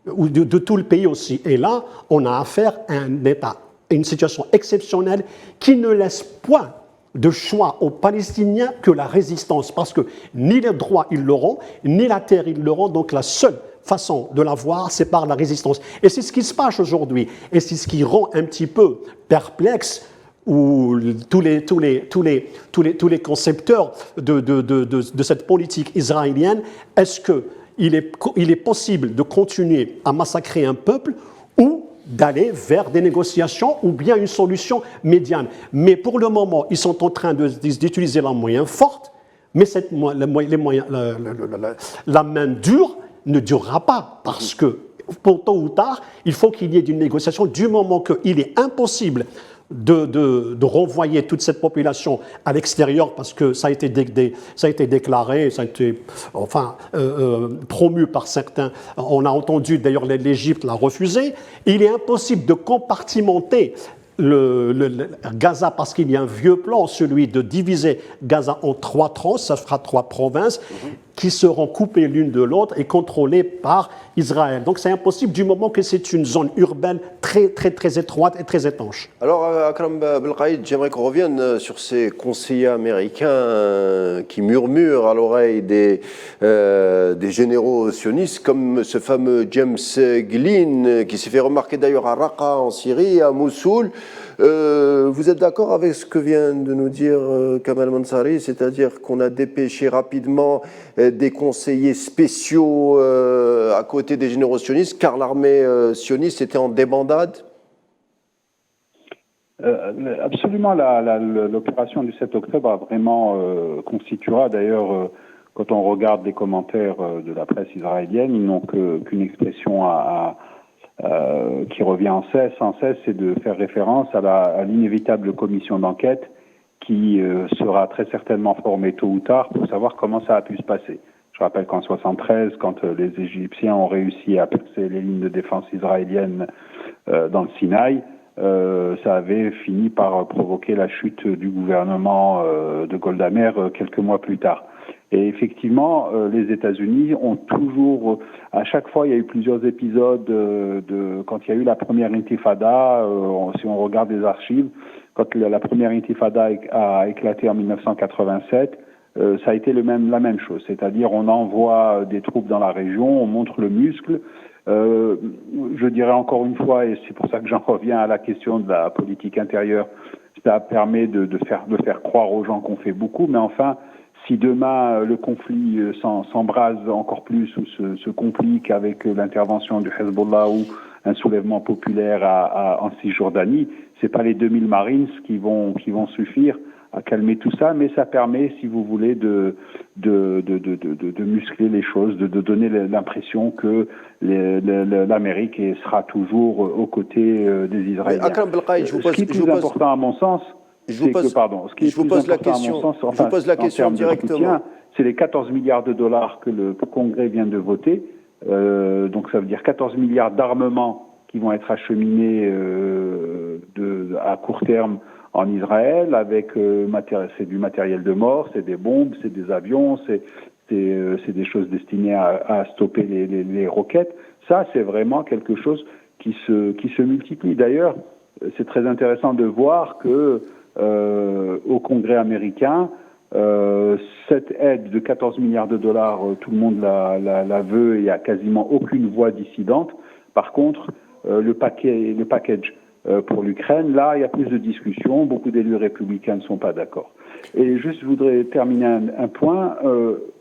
ou de tout le pays aussi. Et là, on a affaire à un État, une situation exceptionnelle qui ne laisse point de choix aux Palestiniens que la résistance, parce que ni les droits ils l'auront, ni la terre ils l'auront, donc la seule façon de l'avoir, c'est par la résistance. Et c'est ce qui se passe aujourd'hui, et c'est ce qui rend un petit peu perplexe où tous les concepteurs de cette politique israélienne. Est-ce qu'il est possible de continuer à massacrer un peuple ou d'aller vers des négociations ou bien une solution médiane? Mais pour le moment, ils sont en train d'utiliser la moyen forte, mais la main dure ne durera pas, parce que pour tôt ou tard, il faut qu'il y ait une négociation. Du moment qu'il est impossible de renvoyer toute cette population à l'extérieur, parce que ça a été déclaré, ça a été promu par certains. On a entendu, d'ailleurs, l'Égypte l'a refusé. Il est impossible de compartimenter Gaza, parce qu'il y a un vieux plan, celui de diviser Gaza en 3 tranches, ça fera 3 provinces qui seront coupées l'une de l'autre et contrôlées par Israël. Donc c'est impossible du moment que c'est une zone urbaine très étroite et très étanche. Alors Akram Belkaïd, j'aimerais qu'on revienne sur ces conseillers américains qui murmurent à l'oreille des généraux sionistes, comme ce fameux James Glynn qui s'est fait remarquer d'ailleurs à Raqqa en Syrie, à Mossoul. Vous êtes d'accord avec ce que vient de nous dire Kamal Mansari, c'est-à-dire qu'on a dépêché rapidement des conseillers spéciaux à côté des généraux sionistes, car l'armée sioniste était en débandade? Absolument, l'opération du 7 octobre constituera d'ailleurs, quand on regarde les commentaires de la presse israélienne, ils n'ont qu'une expression qui revient sans cesse, c'est de faire référence à l'inévitable commission d'enquête qui sera très certainement formée tôt ou tard pour savoir comment ça a pu se passer. Je rappelle qu'en 1973, quand les Égyptiens ont réussi à percer les lignes de défense israéliennes dans le Sinaï, ça avait fini par provoquer la chute du gouvernement de Golda Meir quelques mois plus tard. Et effectivement, les États-Unis ont toujours, à chaque fois, il y a eu plusieurs épisodes quand il y a eu la première intifada, si on regarde les archives, quand la première intifada a éclaté en 1987, ça a été la même chose, c'est-à-dire on envoie des troupes dans la région, on montre le muscle. Je dirais encore une fois, et c'est pour ça que j'en reviens à la question de la politique intérieure, ça permet de faire croire aux gens qu'on fait beaucoup, mais enfin, si demain le conflit s'embrase encore plus ou se complique avec l'intervention du Hezbollah ou un soulèvement populaire en Cisjordanie, c'est pas les 2000 Marines qui vont suffire à calmer tout ça, mais ça permet, si vous voulez, de muscler les choses, de donner l'impression que l'Amérique sera toujours aux côtés des Israéliens. Ce qui est plus important à mon sens, je vous pose la question directement. C'est les 14 milliards de dollars que le Congrès vient de voter. Donc ça veut dire 14 milliards d'armements qui vont être acheminés à court terme en Israël, avec c'est du matériel de mort, c'est des bombes, c'est des avions, c'est des choses destinées à stopper les roquettes. Ça, c'est vraiment quelque chose qui se multiplie. D'ailleurs, c'est très intéressant de voir que au Congrès américain, cette aide de 14 milliards de dollars, tout le monde la veut et il n'y a quasiment aucune voix dissidente. Par contre, le package pour l'Ukraine, là, il y a plus de discussions. Beaucoup d'élus républicains ne sont pas d'accord. Et juste, je voudrais terminer un point.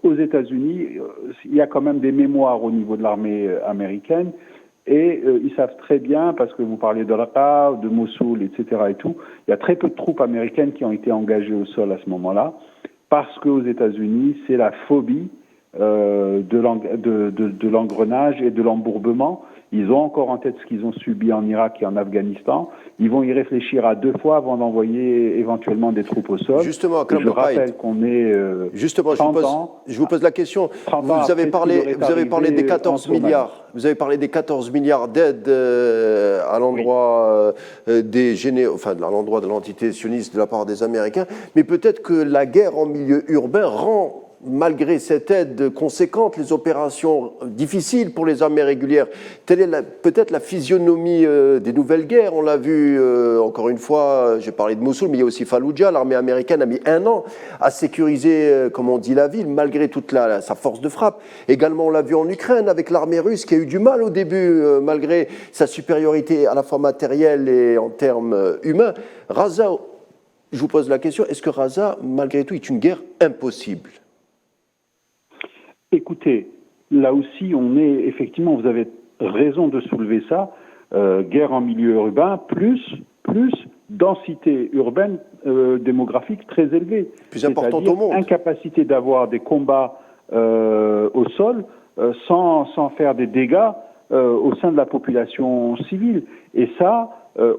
Aux États-Unis, il y a quand même des mémoires au niveau de l'armée américaine. Et ils savent très bien, parce que vous parlez de Raqqa, de Mossoul, etc. et tout, il y a très peu de troupes américaines qui ont été engagées au sol à ce moment-là, parce qu'aux États-Unis, c'est la phobie de l'engrenage et de l'embourbement. Ils ont encore en tête ce qu'ils ont subi en Irak et en Afghanistan. Ils vont y réfléchir à 2 fois avant d'envoyer éventuellement des troupes au sol. Justement, je rappelle qu'on est justement, 30 ans. Je vous pose la question. Vous avez parlé des 14 milliards. Vous avez parlé des 14 milliards d'aides à l'endroit à l'endroit de l'entité sioniste de la part des Américains. Mais peut-être que la guerre en milieu urbain rend, malgré cette aide conséquente, les opérations difficiles pour les armées régulières. Telle est peut-être la physionomie des nouvelles guerres. On l'a vu, encore une fois, j'ai parlé de Mossoul, mais il y a aussi Fallujah. L'armée américaine a mis 1 an à sécuriser, comme on dit, la ville, malgré toute sa force de frappe. Également, on l'a vu en Ukraine, avec l'armée russe, qui a eu du mal au début, malgré sa supériorité à la fois matérielle et en termes humains. Raza, je vous pose la question, est-ce que Raza, malgré tout, est une guerre impossible ? Écoutez, là aussi, on est effectivement, vous avez raison de soulever ça, guerre en milieu urbain, plus densité urbaine démographique très élevée. Plus importante au monde. Incapacité d'avoir des combats au sol sans faire des dégâts au sein de la population civile. Et ça,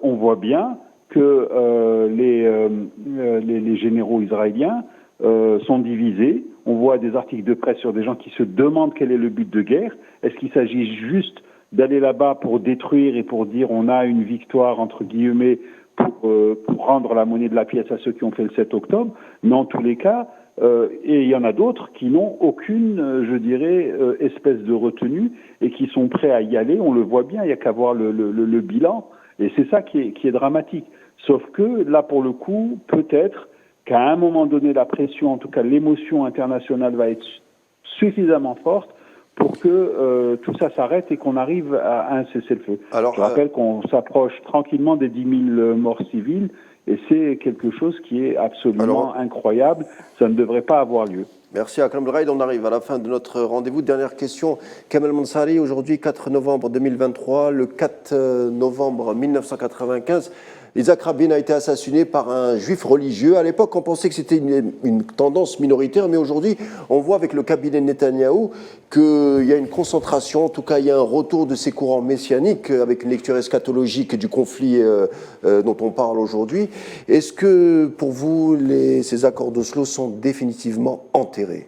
on voit bien que les généraux israéliens sont divisés. On voit des articles de presse sur des gens qui se demandent quel est le but de guerre. Est-ce qu'il s'agit juste d'aller là-bas pour détruire et pour dire on a une victoire, entre guillemets, pour rendre la monnaie de la pièce à ceux qui ont fait le 7 octobre? Mais en tous les cas, et il y en a d'autres qui n'ont aucune, je dirais, espèce de retenue et qui sont prêts à y aller. On le voit bien, il n'y a qu'à voir le bilan. Et c'est ça qui est dramatique. Sauf que là, pour le coup, peut-être qu'à un moment donné, la pression, en tout cas l'émotion internationale va être suffisamment forte pour que tout ça s'arrête et qu'on arrive à un cessez-le-feu. Alors, je rappelle qu'on s'approche tranquillement des 10 000 morts civiles et c'est quelque chose qui est absolument incroyable. Ça ne devrait pas avoir lieu. Merci Akram Braïd. On arrive à la fin de notre rendez-vous. Dernière question. Kamel Mansari, aujourd'hui 4 novembre 2023, le 4 novembre 1995, Yitzhak Rabin a été assassiné par un juif religieux. À l'époque, on pensait que c'était une tendance minoritaire, mais aujourd'hui, on voit avec le cabinet Netanyahou qu'il y a une concentration, en tout cas, il y a un retour de ces courants messianiques avec une lecture eschatologique du conflit dont on parle aujourd'hui. Est-ce que, pour vous, ces accords d'Oslo sont définitivement enterrés ?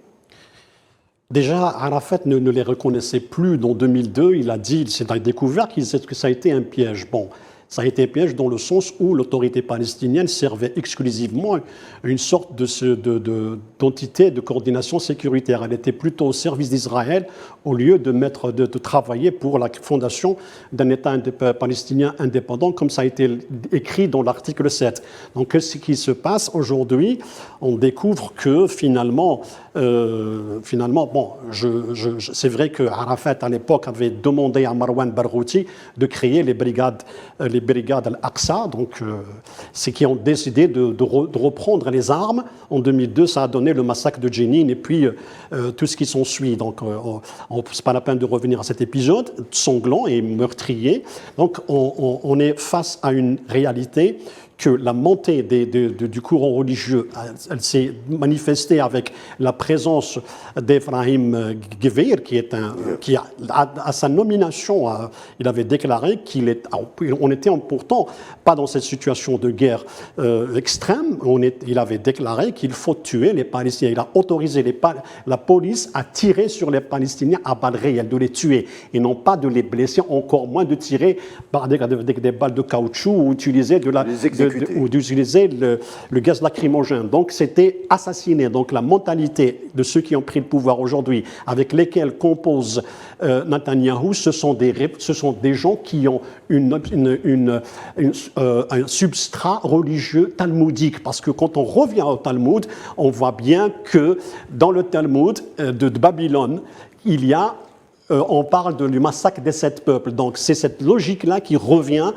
Déjà, Arafat ne les reconnaissait plus. Dans 2002, il a dit, c'est découvert que ça a été un piège. Bon. Ça a été un piège dans le sens où l'autorité palestinienne servait exclusivement une sorte d'entité de coordination sécuritaire. Elle était plutôt au service d'Israël au lieu de travailler pour la fondation d'un État palestinien indépendant, comme ça a été écrit dans l'article 7. Donc, ce qui se passe aujourd'hui, on découvre que finalement, c'est vrai que Arafat à l'époque avait demandé à Marwan Barghouti de créer les brigades Al-Aqsa, donc c'est qui ont décidé de reprendre les armes. En 2002, ça a donné le massacre de Jenin et puis tout ce qui s'ensuit. Donc, c'est pas la peine de revenir à cet épisode sanglant et meurtrier. Donc, on est face à une réalité que la montée du courant religieux, elle s'est manifestée avec la présence d'Ephraim Gvir, qui à sa nomination, il avait déclaré on était pourtant pas dans cette situation de guerre extrême. Il avait déclaré qu'il faut tuer les Palestiniens. Il a autorisé la police à tirer sur les Palestiniens à balles réelles, de les tuer, et non pas de les blesser, encore moins de tirer par des balles de caoutchouc ou utiliser d'utiliser le gaz lacrymogène. Donc, c'était assassiner. Donc, la mentalité de ceux qui ont pris le pouvoir aujourd'hui, avec lesquels compose Netanyahou, ce sont des gens qui ont un substrat religieux talmudique. Parce que quand on revient au Talmud, on voit bien que dans le Talmud de Babylone, il y a on parle du massacre des 7 peuples. Donc, c'est cette logique-là qui revient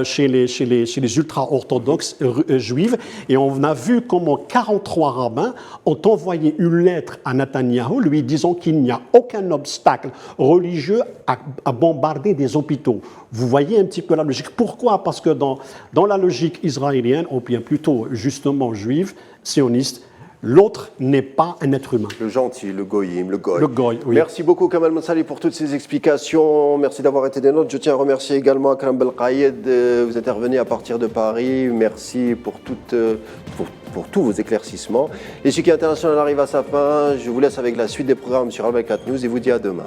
chez les ultra-orthodoxes juifs. Et on a vu comment 43 rabbins ont envoyé une lettre à Netanyahou lui disant qu'il n'y a aucun obstacle religieux à bombarder des hôpitaux. Vous voyez un petit peu la logique. Pourquoi ? Parce que dans la logique israélienne, ou bien plutôt justement juive, sioniste, L'autre n'est pas un être humain. Le gentil, le goyim, le goy. Le goy, oui. Merci beaucoup Kamal Moussali pour toutes ces explications. Merci d'avoir été des nôtres. Je tiens à remercier également Akram Belkaïed. Vous intervenez à partir de Paris. Merci pour tous vos éclaircissements. L'échiquier international arrive à sa fin. Je vous laisse avec la suite des programmes sur Al24 News et vous dis à demain.